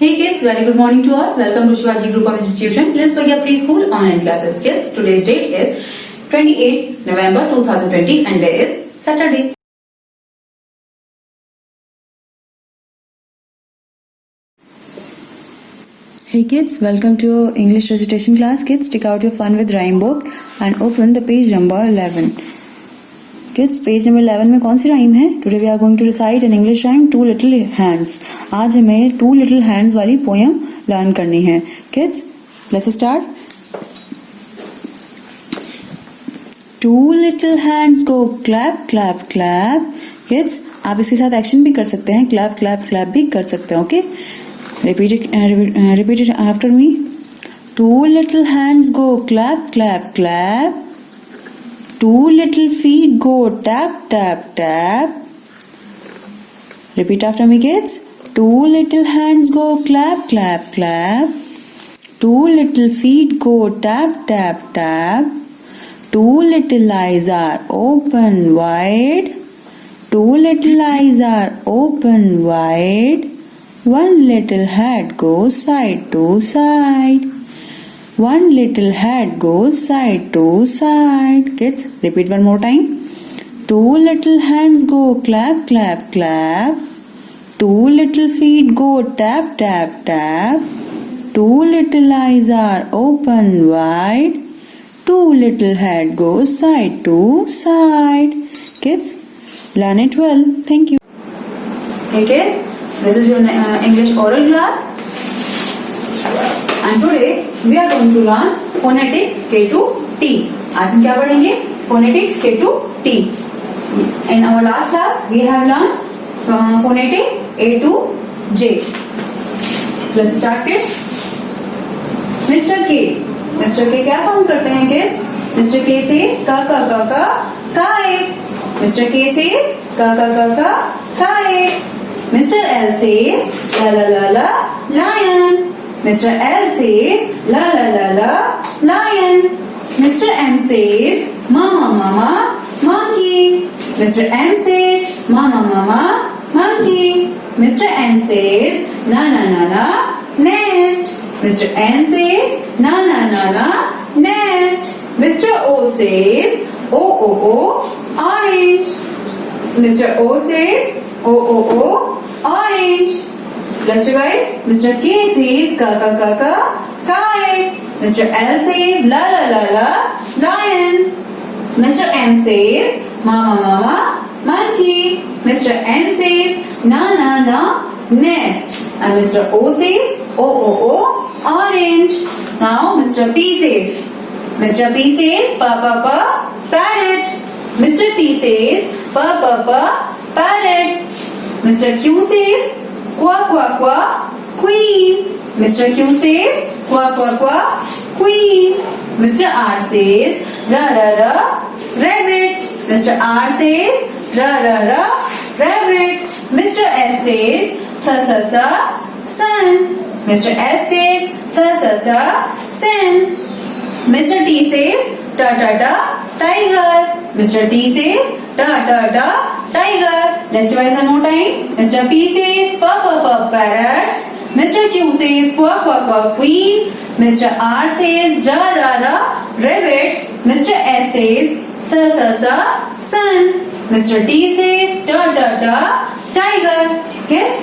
Hey kids, very good morning to all. Welcome to Shivaji Group of Institution. Let's begin preschool online classes. Kids, today's date is 28 November 2020 and day is Saturday. Hey kids, welcome to your English recitation class. Kids, take out your fun with rhyme book and open the page number 11. Kids, page number 11 में कौन सी rhyme है? Today we are going to recite an English rhyme, Two Little Hands. आज हमें Two Little Hands वाली poem learn करनी है. Kids, let's start. Two little hands go clap clap clap. Kids, आप इसके साथ action भी कर सकते हैं, clap clap clap भी कर सकते हैं, okay? Repeat it after me. Two little hands go clap clap clap. Two little feet go tap tap tap. Repeat after me, kids. Two little hands go clap clap clap. Two little feet go tap tap tap. Two little eyes are open wide. Two little eyes are open wide. One little head goes side to side. One little head goes side to side. Kids, repeat one more time. Two little hands go clap clap clap. Two little feet go tap tap tap. Two little eyes are open wide. Two little head goes side to side. Kids, learn it well. Thank you. Hey kids, this is your English oral class. And today we are going to learn phonetics K to T. आज हम क्या पढ़ेंगे? Phonetics K to T. In our last class we have learned phonetic A to J. Let's start kids. Mr. K. Mr. K क्या sound करते हैं kids? Mr. K says ka kite. Mr. K says ka kite. Mr. L says la lion. Mr. L says la lion. Mr. M says mama monkey. Mr. M says mama monkey. Mr. N says na nest. Mr. N says na nest. Mr. O says o orange. Mr. O says o orange. Let's revise. Mr. K says ka kite. Mr. L says la lion. Mr. M says mama monkey. Mr. N says na nest. And Mr. O says o orange. Now Mr. P says. Mr. P says pa parrot. Mr. P says pa parrot. Mr. Q says qua queen. Mr. Q says qua queen. Mr. R says ra rabbit. Mr. R says ra rabbit. Mr. S says sa sun. Mr. S says sa sun. Mr. T says ta tiger. Mr. T says ta tiger. Let's revise one more time. Mr. P says pa parrot. Mr. Q says qua queen. Mr. R says ra rabbit. Mr. S says sa sun. Mr. T says ta tiger. Yes?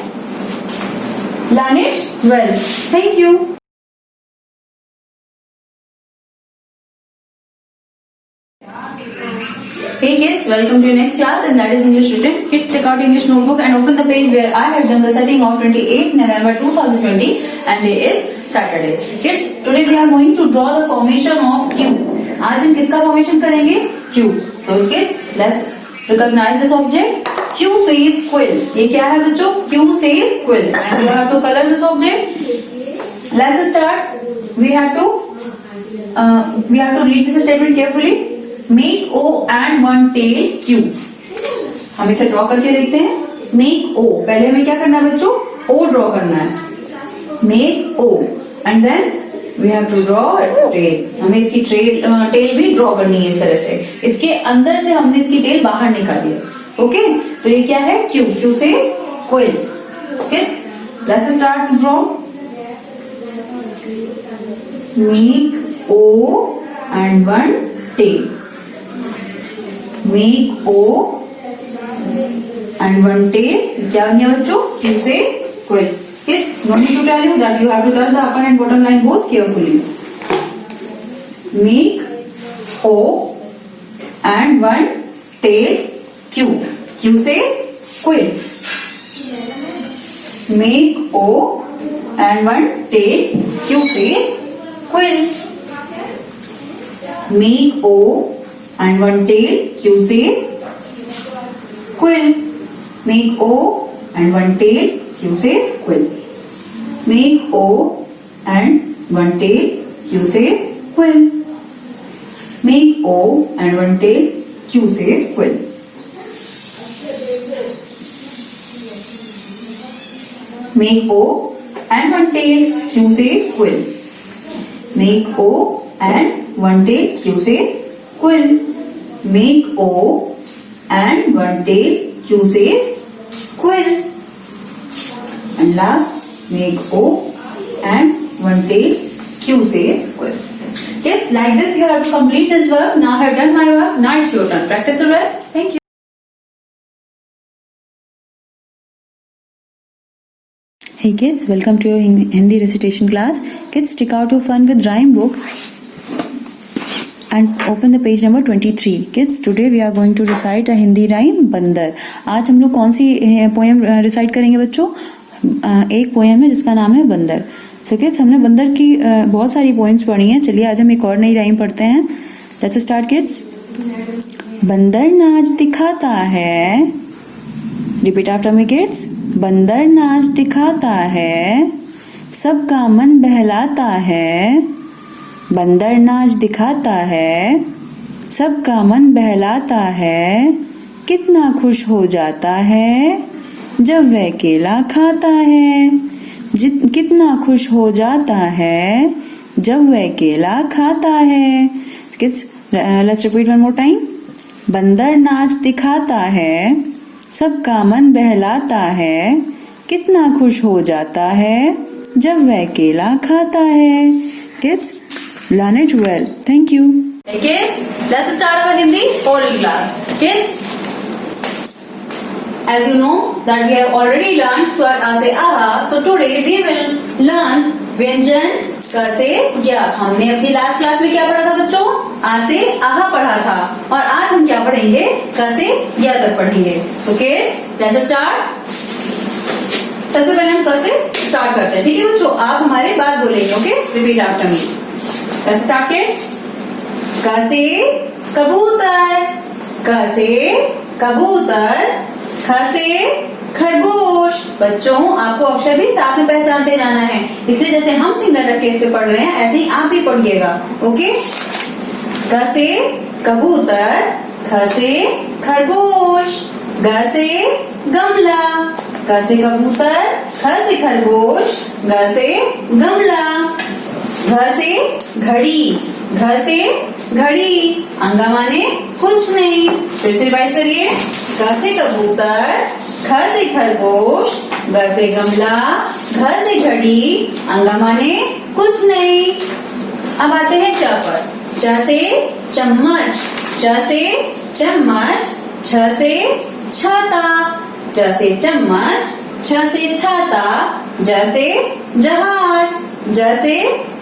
Learn it well. Thank you. Hey kids, welcome to your next class and that is English written. Kids, take out English notebook and open the page where I have done the setting of 28 November 2020 and day is Saturday. Kids, today we are going to draw the formation of Q. आज हम किसका formation करेंगे? Q. So kids, let's recognize this object. Q says quill. ये क्या है बच्चों? Q says quill. And you have to color this object. Let's start. We have to read this statement carefully. Make O and one tail Q. हम इसे draw करके देखते हैं. Make O. पहले हमें क्या करना है बच्चों? O ड्रॉ करना है. Make O and then we have to draw its tail. हमें इसकी टेल भी ड्रॉ करनी है इस तरह से. इसके अंदर से हमने इसकी टेल बाहर निकाली है. ओके, तो ये क्या है? Q. Q says quill. Kids, let's start to draw. make O and one tail. Make O and one tail. क्या बन गया बच्चों? Q says quill. Kids, no need to tell you that you have to touch the upper and bottom line both carefully. Make O and one tail Q. Q says quill. Make O and one tail Q says quill. Make O and one tail Q says quill. Make O and one tail Q says quill. Make O and one tail Q says quill. Make O and one tail Q says quill. Make O and one tail Q says quill. Make O and one tail Q says quill. Make O and one tail Q says quill. And last, make O and one tail Q says quill. Kids, like this you have to complete this work. Now I have done my work. Now it's your turn. Practice it well. Thank you. Hey kids, welcome to your Hindi recitation class. Kids, take out your fun with rhyme book and open the page number 23. Kids, today we are going to recite a Hindi rhyme बंदर. आज हम लोग कौन सी poem recite करेंगे बच्चों? एक poem है जिसका नाम है बंदर. सो किड्स, हमने बंदर की बहुत सारी पोएम्स पढ़ी हैं. चलिए आज हम एक और नई राइम पढ़ते हैं. Let's start kids. बंदर नाच दिखाता है. Repeat after me kids. बंदर नाच दिखाता है, सबका मन बहलाता है. बंदर नाच दिखाता है, सबका मन बहलाता है. कितना खुश हो जाता है जब वह केला खाता है. कितना खुश हो जाता है जब वह केला खाता है. Kids, let's repeat one more time. बंदर नाच दिखाता है, सबका मन बहलाता है. कितना खुश हो जाता है जब वह केला खाता है. Kids, learn it well. Thank you. Hey kids, let's start our Hindi oral class. Kids, as you know that we have already learned स्वर आ से आहा. So today we will learn व्यंजन क से ज्ञ. हमने अपनी लास्ट क्लास में क्या पढ़ा था बच्चों? आ से आहा पढ़ा था. और आज हम क्या पढ़ेंगे? क से ज्ञ तक पढ़ेंगे. तो किड्स, लेट्स स्टार्ट. सबसे पहले हम क से स्टार्ट करते हैं. ठीक है बच्चों, आप हमारे बाद बोलेंगे. Okay, repeat after me. Let's start kids. क से कबूतर. क से कबूतर. ख से खरगोश. बच्चों, आपको अक्षर भी साथ में पहचानते जाना है, इसलिए जैसे हम फिंगर रख के इस पे पढ़ रहे हैं ऐसे ही आप भी पढ़िएगा. ओके. क से कबूतर. ख से खरगोश. ग से गमला. क से कबूतर. ख से खरगोश. ग से गमला. घ से घड़ी. घ से घड़ी. अंगा माने कुछ नहीं. फिर से रिवाइज करिए. क से कबूतर. ख से खरगोश. ग से गमला. घ से घड़ी. अंगा माने कुछ नहीं. अब आते हैं च पर. च से चम्मच. च से चम्मच. छ से छाता. च से चम्मच. छ से छाता. ज से जहाज. ज से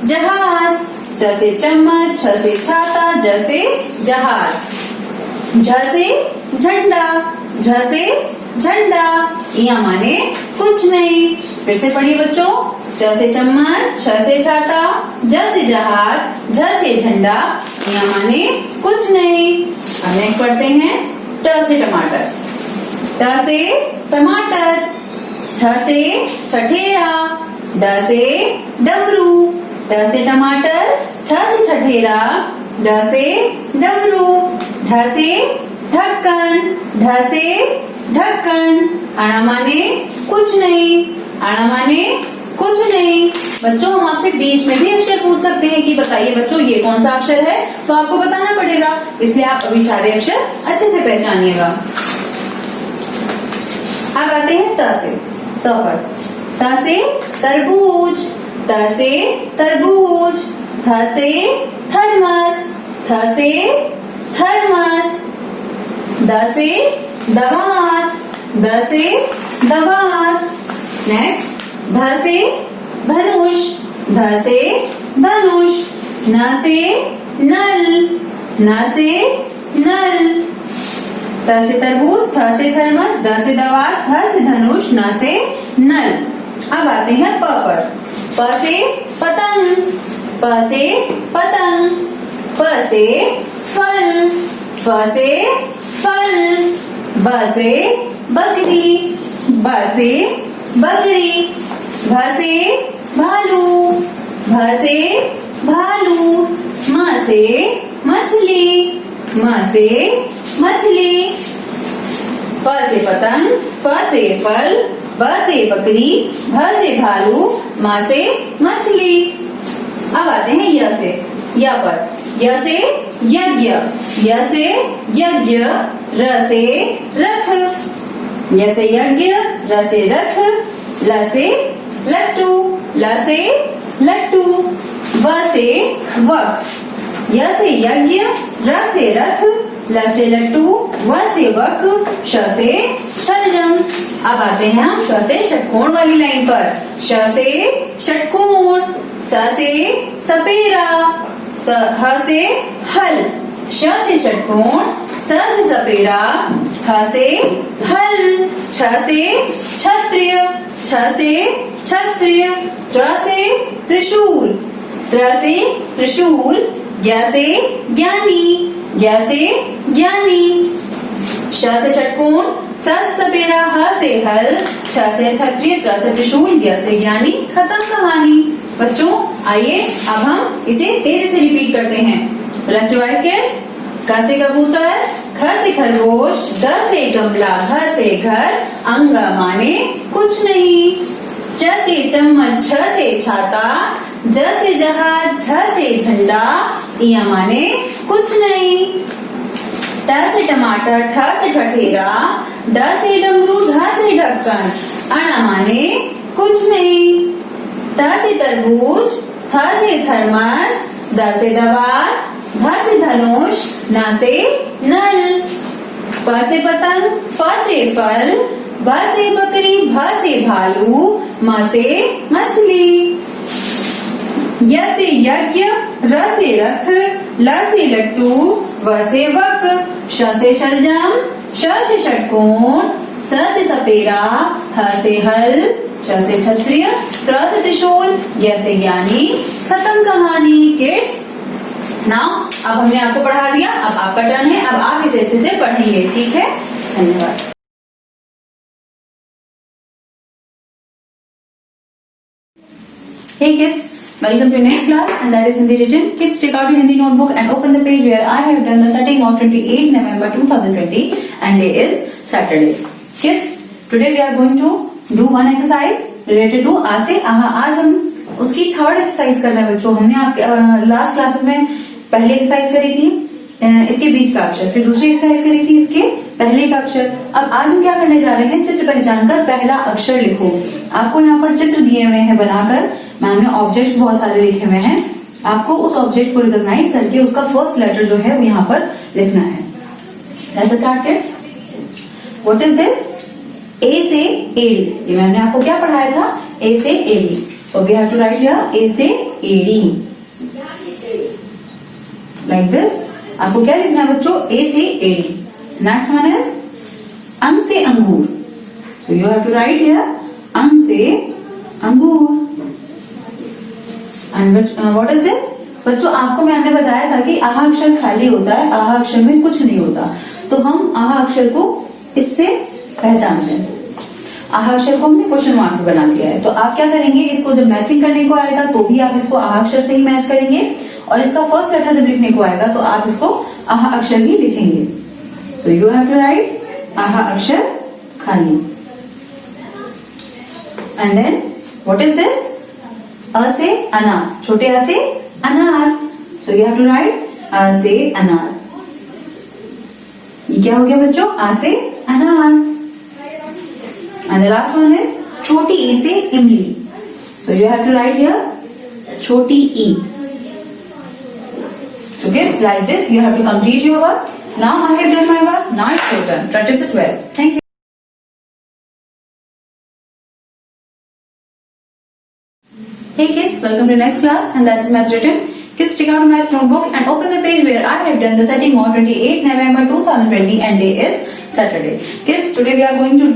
जहाज. च से चम्मच. छ से छाता. ज से जहाज. झ से झंडा. झ से झंडा. यहाँ माने कुछ नहीं. फिर से पढ़िए बच्चों. च से चम्मच. छ से छाता. ज से जहाज. झ से झंडा. यहाँ माने कुछ नहीं. अब नेक्स्ट पढ़ते हैं ट से टमाटर. ट से टमाटर. ठ से ठठेरा. ड से डमरू. ट से टमाटर. ठ से ठठेरा. ड से डमरू. ढ से ढक्कन. ढ से ढक्कन. आना माने कुछ नहीं. आना माने कुछ नहीं. बच्चों, हम आपसे बीच में भी अक्षर पूछ सकते हैं कि बताइए बच्चों ये कौन सा अक्षर है, तो आपको बताना पड़ेगा. इसलिए आप अभी सारे अक्षर अच्छे से पहचानिएगा. अब आते हैं त से. त पर. त से तरबूज. त से तरबूज. थ से थर्मस, थ से थर्मस। द से दवात, द से दवात। नेक्स्ट ध से धनुष, ध से धनुष। न से नल, न से नल। त से तरबूज, थ से थर्मस, द से दवात, ध से धनुष, न से नल। अब आते हैं प पर। प से पतंग, प से पतंग। फ से फल, फ से फल। ब से बकरी, ब से बकरी। भ से भालू, भ से भालू। म से मछली, म से मछली। प से पतंग, फ से फल, ब से बकरी, भ से भालू, म से मछली। अब आते हैं य से। य पर। य से यज्ञ, य से यज्ञ। र से रथ, य से यज्ञ, र से रथ। ल से लट्टू, ल से लट्टू। व से वक, य से यज्ञ, र से रथ, ल से लट्टू, व से वक, श से शलजम। अब आते हैं हम श से षटकोण वाली लाइन पर। श से षटकोण, स से सपेरा, ह से हल। श से षटकोण, स से सपेरा, ह से हल। छ से क्षत्रिय, छ से क्षत्रिय। त्र से त्रिशूल, त्र से त्रिशूल। ज्ञ से ज्ञानी, ज्ञ से ज्ञानी। श से षटकोण, स से सपेरा, ह से हल, छ से क्षत्रिय, त्र से त्रिशूल, ज्ञ से ज्ञानी। खत्म कहानी। बच्चों आइए अब हम इसे तेजी से रिपीट करते हैं। Let's revise kids. क से कबूतर, ख से खरगोश, ग से गमला, घ से घर, अंग माने कुछ नहीं। च से चम्मच, छ से छाता, ज से जहाज, झ से झंडा, इया माने कुछ नहीं। ट से टमाटर, ठ से ठठेरा, ड से डमरू, ध से ढक्कन, अण माने कुछ नहीं। त से तरबूज, थ से थर्मस, द से दवात, ध से धनुष, न से नल। प से पतंग, फ से फल, ब से बकरी, भ से भालू, म से मछली। य से यज्ञ, र से रथ, ल से लट्टू, व से वक, श से शलजम, श से षटकोण, स से सपेरा, ह से हल, च से क्षत्रिय, त्र से त्रिशूल, ज्ञ से ज्ञानी। खत्म कहानी किड्स। नाउ अब हमने आपको पढ़ा दिया, अब आपका टर्न है। अब आप इसे अच्छे से पढ़ेंगे, ठीक है। धन्यवाद। Hey kids, welcome to next class and that is Hindi written. Kids, take out your Hindi notebook and open the page where I have done the setting of 28 November 2020 and day is Saturday. Kids, today we are going to do one exercise related to आ से आहा। आज हम उसकी third exercise कर रहे हैं बच्चों। हमने आप लास्ट क्लास में पहले एक्सरसाइज करी थी इसके बीच का अक्षर, फिर दूसरी एक्सरसाइज करी थी इसके पहले का अक्षर। अब आज हम क्या करने जा रहे हैं, चित्र पहचान कर पहला अक्षर लिखो। आपको यहाँ पर चित्र दिए हुए हैं बनाकर, मैम ने ऑब्जेक्ट्स बहुत सारे लिखे हुए हैं। आपको उस ऑब्जेक्ट को रिकॉग्नाइज करके उसका फर्स्ट लेटर जो है वो यहाँ पर लिखना है। Let's start kids. What is this? A से एडी। ये मैंने आपको क्या पढ़ाया था? ए से एडी। So we have to write here A से एडी लाइक दिस। आपको क्या लिखना है बच्चों? ए से एडी। नेक्स्ट वन इज अंग से अंगूर। So you have to write here अंग से अंगूर। And what is this? बच्चों आपको मैंने बताया था कि आहा अक्षर खाली होता है, आहा अक्षर में कुछ नहीं होता। तो हम आहा अक्षर को इससे पहचानते हैं। आहा अक्षर को हमने क्वेश्चन मार्क से बना दिया है। तो आप क्या करेंगे, इसको जब मैचिंग करने को आएगा तो भी आप इसको आहा अक्षर से ही मैच करेंगे, और इसका फर्स्ट लेटर जब लिखने को आएगा तो आप इसको आहा अक्षर ही लिखेंगे। So you have to write आहा अक्षर खाली। And then what is this? अ से अनार, छोटे अ से अनार। So you have to write अ से अनार। ये क्या हो गया बच्चों? आ से अनार। And the last one is छोटी ई से इमली। So you have to write here छोटी ई। So kids, like this you have to complete your work. Now I have done my work. Now it's your turn. Practice it well. Thank you. Hey kids, welcome to the next class, and that's maths written. Kids, take out my notebook and open the page where I have done the setting of 28 November 2020 and day is Saturday. Kids, today we are going to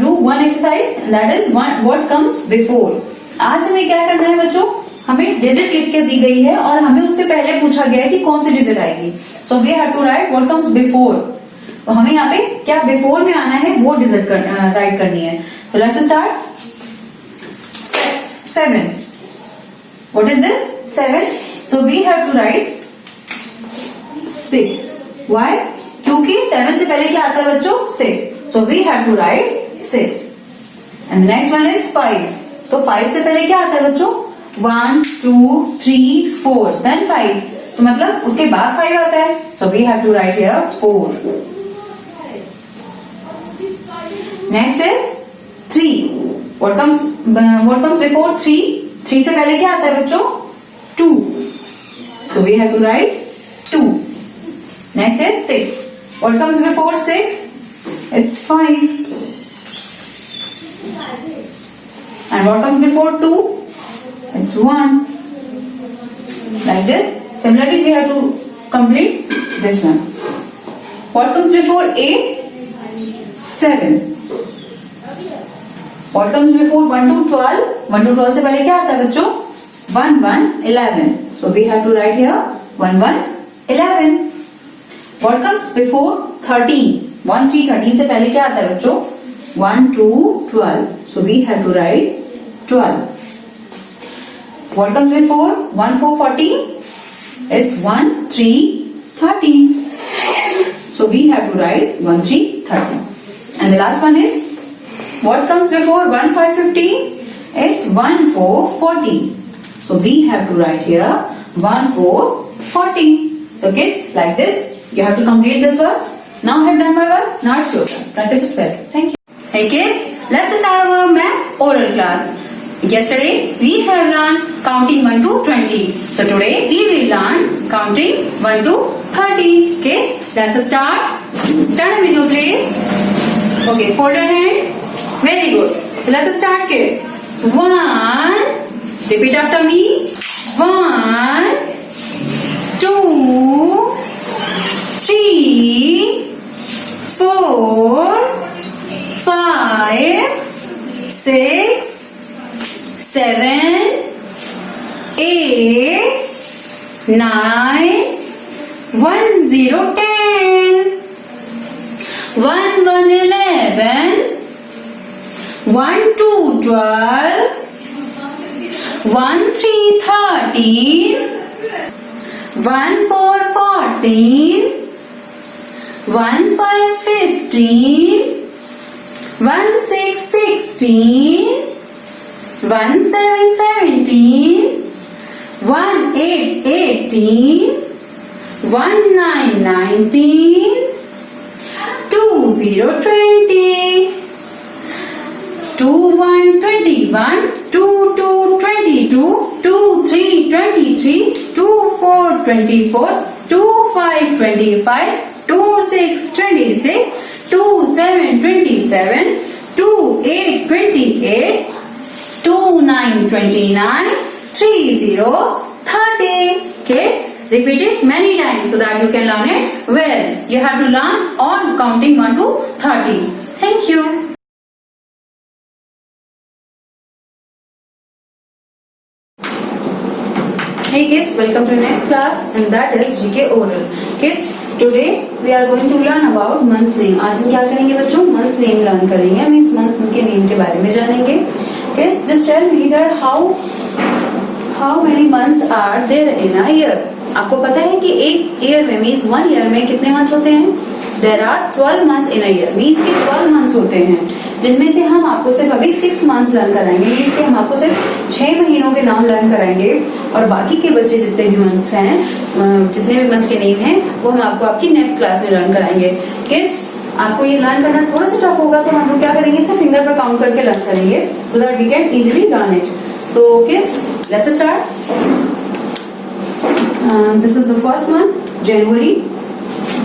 do one exercise, and that is what comes before. आज हमें क्या करना है बच्चों? हमें digit लिख के दी गई है और हमें उससे पहले पूछा गया है कि कौन सी डिजिट आएगी. So we have to write what comes before. तो हमें यहाँ पे क्या बिफोर में आना है वो डिजिट राइट करनी है. So let's start. 7. What is this? 7. So we have to write 6. Why? क्योंकि 7 से पहले क्या आता है बच्चों? 6. So we have to write 6. And the next one is 5. तो 5 से पहले क्या आता है बच्चों? 1, 2, 3, 4. Then 5. तो मतलब उसके बाद 5 आता है. So we have to write here 4. Next is 3. What comes before 3? 3 से पहले क्या आता है बच्चों? 2. So we have to write 2. Next is 6. What comes before 6? It's 5. And what comes before 2? It's 1. Like this. Similarly, we have to complete this one. What comes before 8? 7. What comes before 1 to 12? 1 to 12 से पहले क्या आता है बच्चों? 1, 1, 11. So we have to write here 1, 1, 11. What comes before 13? 1, 3, 13 से पहले क्या आता है बच्चों? 1, 2, 12. So we have to write 12. What comes before 1, 4, 14? It's 1, 3, 13. So we have to write 1, 3, 13. And the last one is what comes before 1, 5, 15? It's 1, 4, 14. So we have to write here 1, 4, 14. So kids, like this, you have to complete this work. Now I have done my work. Now it's your turn. Practice it well. Thank you. Hey kids, let's start our maths oral class. Yesterday we have learned counting 1 to 20. So today we will learn counting 1 to 30. Kids, let's start. Stand with your place. Okay, fold your hand. Very good. So let's start kids. 1. Repeat after me. 1, 2, 3, 4, 5, 6, 7, 8, 9, 1, 0, 10. 1, 1, 11. 1, 2, 12. 1, 3, 13. 1, 4, 14. 1, 5, 15. 1, 6, 16. 1, 7, 17. 1, 8, 18. 1, 9, 19. 2, 0, 20. 2, 1, 21. 2, 2, 22. 2, 3, 23. 2, 4, 24. 2, 5, 25. 2, 6, 26. 2, 7, 27. 2, 8, 28. 2, 9, 29. 3, 0, 30. Kids, repeat it many times so that you can learn it well. You have to learn on counting 1 to 30. Thank you. Hey kids, welcome to the next class, and that is GK oral. Kids, today we are going to learn about month's name. आज हम क्या करेंगे बच्चों? month's name learn करेंगे. Means month के name के बारे में जानेंगे. Kids, just tell me that how many months are there in a year? आपको पता है कि एक ईयर में मीन्स 1 ईयर में कितने मंथ्स होते हैं? There are 12 months in a year. Means के 12 मंथ्स होते हैं, जिनमें से हम आपको सिर्फ अभी 6 मंथ्स लर्न कराएंगे. मीन्स के हम आपको सिर्फ 6 महीनों के नाम लर्न कराएंगे, और बाकी के बच्चे जितने भी मंथ्स हैं, जितने भी मंथ्स के नेम हैं, वो हम आपको आपकी नेक्स्ट क्लास में लर्न कराएंगे. किड्स, आपको ये लर्न करना थोड़ा सा टफ होगा, तो हम लोग क्या करेंगे, इसे फिंगर पर काउंट करके लर्न करेंगे, so that we can easily learn it. तो kids, let's start. This is the first month, January.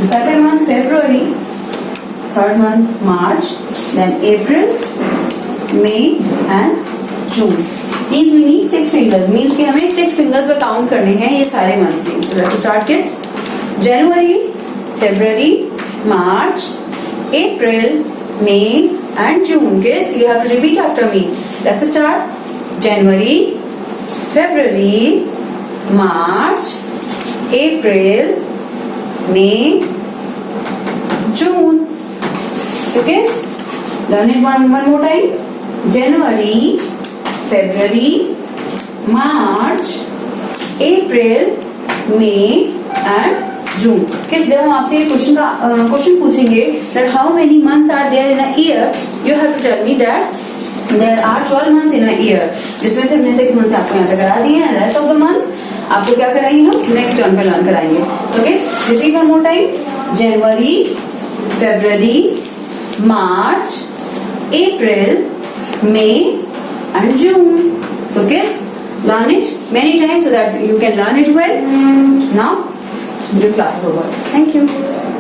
The second month, February. Third month, March. Then April, May and June. Means we need 6 fingers. Means कि हमें 6 fingers पे count करने हैं ये सारे months में. So let's start, kids. January, February, March, April, May and June. Kids, you have to repeat after me. Let's start. January, February, March, April, May, June. So kids, learn it one more time. January, February, March, April, May and June. Kids, जब हम आपसे question पूछेंगे that how many months are there in a year, you have to tell me that there are 12 months in a year. जिसमें से हमने 6 months आपको यहाँ पे करा दिए हैं. Rest of the months आपको क्या कराएंगे हम नेक्स्ट टर्न पे लर्न कराएंगे. तो kids, repeat one more time. January, February, March, April, May and June. So kids, learn it many times so that you can learn it well. Now, your class is over. Thank you.